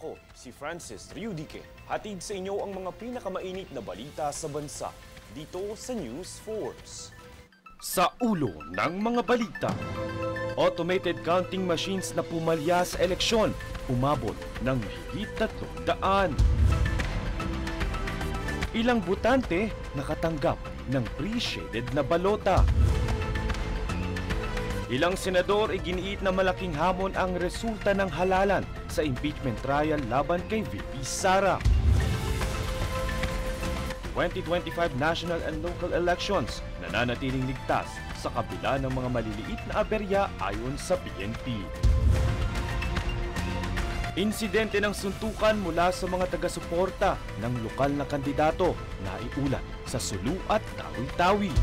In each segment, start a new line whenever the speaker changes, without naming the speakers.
Ako, si Francis Riudique. Hatid sa inyo ang mga pinakamainit na balita sa bansa dito sa News Force.
Sa ulo ng mga balita, automated counting machines na pumalya sa eleksyon, umabot ng mahigit 300. Ilang botante nakatanggap ng pre-shaded na balota. Ilang senador iginiit na malaking hamon ang resulta ng halalan sa impeachment trial laban kay VP Sara. 2025 national and local elections nananatiling ligtas sa kabila ng mga maliliit na aberya ayon sa PNP. Insidente ng suntukan mula sa mga taga-suporta ng lokal na kandidato na iulat sa Sulu at Tawi-Tawi.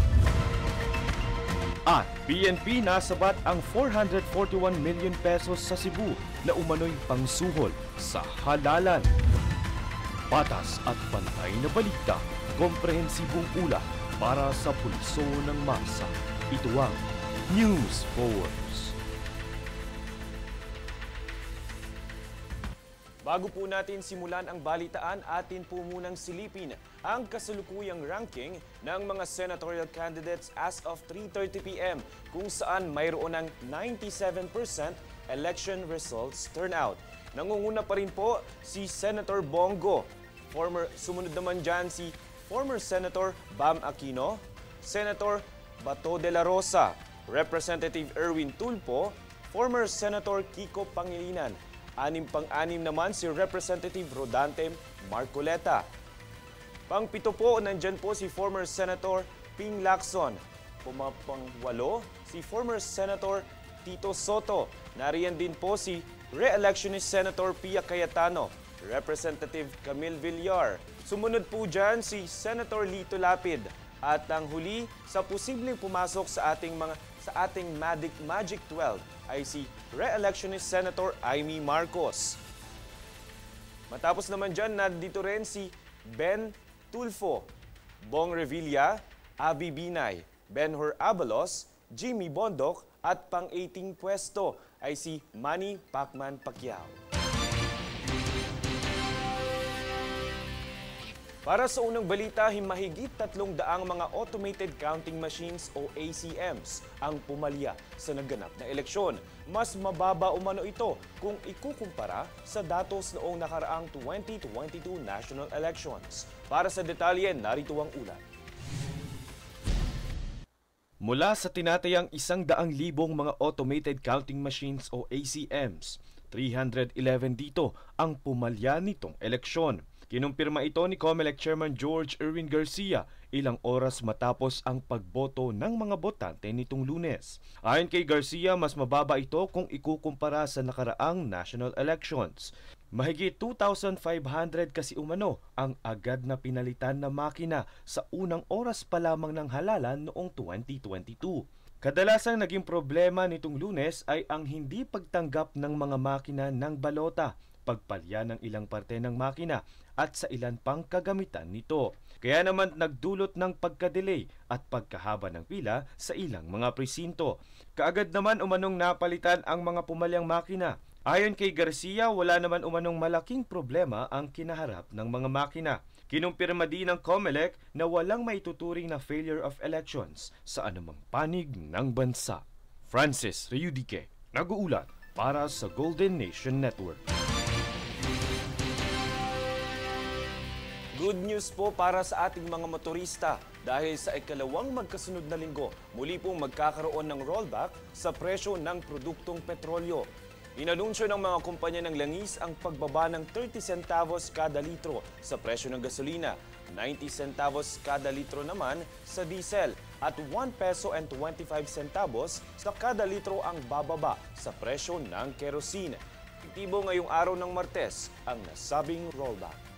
At PNP nasabat ang 441 million pesos sa Cebu na umano'y pangsuhol sa halalan. Patas at pantay na balita, komprehensibong ulat para sa pulso ng masa. Ito ang News Force.
Bago po natin simulan ang balitaan, atin po munang silipin ang kasalukuyang ranking ng mga senatorial candidates as of 3:30 p.m. kung saan mayroon ng 97% election results turnout. Nangunguna pa rin po si Senator Bongo. Sumunod naman dyan si former Senator Bam Aquino, Senator Bato de la Rosa, Representative Erwin Tulfo, former Senator Kiko Pangilinan. Pang-anim naman si Representative Rodante Marcoleta. Pang-pito po, nandyan po si former Senator Ping Lacson. Pang-walo, si former Senator Tito Soto. Nariyan din po si re-electionist Senator Pia Cayetano, Representative Camille Villar. Sumunod po dyan si Senator Lito Lapid. At ang huli, sa posibleng pumasok sa ating Magic 12 ay si re-electionist Senator Amy Marcos. Matapos naman dyan, nandito rin si Ben Tulfo, Bong Revilla, Abby Binay, Benhur Abalos, Jimmy Bondoc at pang-18 pwesto ay si Manny Pacman Pacquiao. Para sa unang balita, mahigit 300 mga automated counting machines o ACMs ang pumalya sa naganap na eleksyon. Mas mababa umano ito kung ikukumpara sa datos noong nakaraang 2022 national elections. Para sa detalye, narito ang ulat.
Mula sa tinatayang 100,000 mga automated counting machines o ACMs, 311 dito ang pumalya nitong eleksyon. Kinumpirma ito ni COMELEC Chairman George Erwin Garcia ilang oras matapos ang pagboto ng mga botante nitong Lunes. Ayon kay Garcia, mas mababa ito kung ikukumpara sa nakaraang national elections. Mahigit 2,500 kasi umano ang agad na pinalitan na makina sa unang oras pa lamang ng halalan noong 2022. Kadalasang naging problema nitong Lunes ay ang hindi pagtanggap ng mga makina ng balota, pagpalya ng ilang parte ng makina at sa ilan pang kagamitan nito. Kaya naman nagdulot ng pagka-delay at pagkahaba ng pila sa ilang mga presinto. Kaagad naman umanong napalitan ang mga pumalyang makina. Ayon kay Garcia, wala naman umanong malaking problema ang kinaharap ng mga makina. Kinumpirma din ng COMELEC na walang maituturing na failure of elections sa anumang panig ng bansa. Francis Riudique, nag-uulat para sa Golden Nation Network.
Good news po para sa ating mga motorista dahil sa ikalawang magkasunod na linggo, muli pong magkakaroon ng rollback sa presyo ng produktong petrolyo. Inanunsyo ng mga kumpanya ng langis ang pagbaba ng 30 centavos kada litro sa presyo ng gasolina, 90 centavos kada litro naman sa diesel at 1 peso and 25 centavos sa kada litro ang bababa sa presyo ng kerosene. Aktibo ngayong araw ng Martes ang nasabing rollback.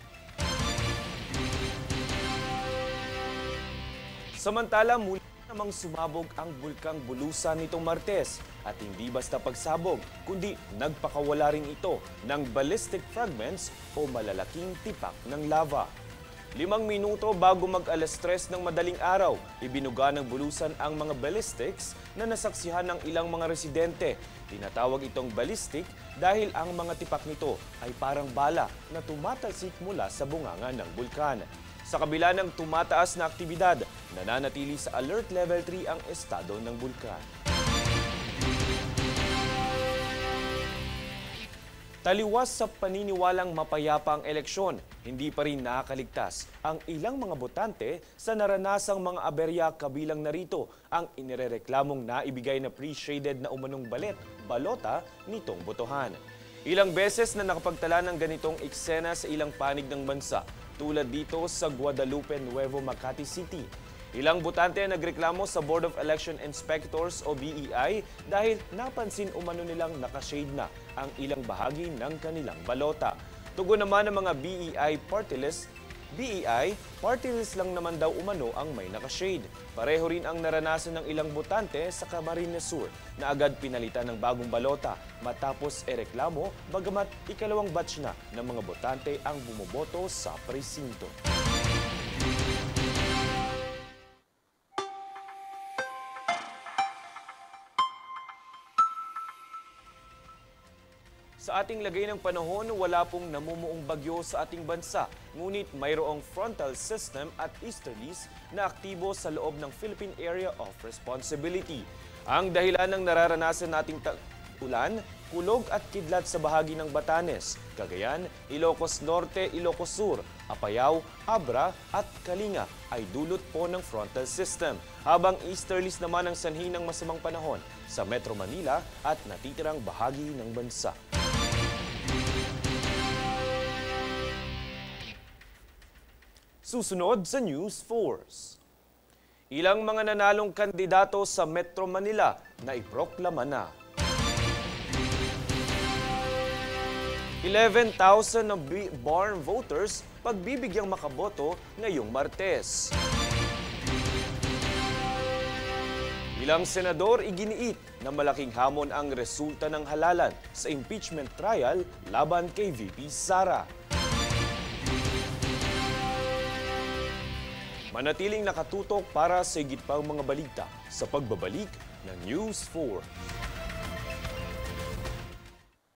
Samantala, muli namang sumabog ang bulkang Bulusan nitong Martes at hindi basta pagsabog, kundi nagpakawala rin ito ng ballistic fragments o malalaking tipak ng lava. 5 minuto bago mag-alas 3 ng madaling araw, ibinuga ng bulusan ang mga ballistics na nasaksihan ng ilang mga residente. Tinatawag itong ballistic dahil ang mga tipak nito ay parang bala na tumatalsik mula sa bunganga ng bulkan. Sa kabila ng tumataas na aktibidad, nananatili sa Alert Level 3 ang estado ng bulkan. Taliwas sa paniniwalang mapayapa ang eleksyon, hindi pa rin nakakaligtas ang ilang mga botante sa naranasang mga aberya, kabilang narito ang inirereklamong naibigay na pre-shaded na umanong balota nitong botohan. Ilang beses na nakapagtala ng ganitong eksena sa ilang panig ng bansa, tulad dito sa Guadalupe, Nuevo Makati City. Ilang botante ang nagreklamo sa Board of Election Inspectors o BEI dahil napansin umano nilang nakashade na ang ilang bahagi ng kanilang balota. Tugon naman ng mga BEI party list lang naman daw umano ang may nakashade. Pareho rin ang naranasan ng ilang botante sa Camarines Sur na agad pinalitan ng bagong balota matapos ereklamo, bagamat ikalawang batch na ng mga botante ang bumoboto sa presinto. Sa ating lagay ng panahon, wala pong namumuong bagyo sa ating bansa. Ngunit mayroong frontal system at easterlies na aktibo sa loob ng Philippine Area of Responsibility. Ang dahilan ng nararanasan nating ulan, kulog at kidlat sa bahagi ng Batanes, Cagayan, Ilocos Norte, Ilocos Sur, Apayao, Abra at Kalinga ay dulot po ng frontal system. Habang easterlies naman ang sanhi ng masamang panahon sa Metro Manila at natitirang bahagi ng bansa. Susunod sa News Force. Ilang mga nanalong kandidato sa Metro Manila na iproklama na. 11,000 na born voters pagbibigyang makaboto ngayong Martes. Ilang senador iginiit na malaking hamon ang resulta ng halalan sa impeachment trial laban kay VP Sara. Manatiling nakatutok para sa higit pang mga balita sa pagbabalik ng News 4.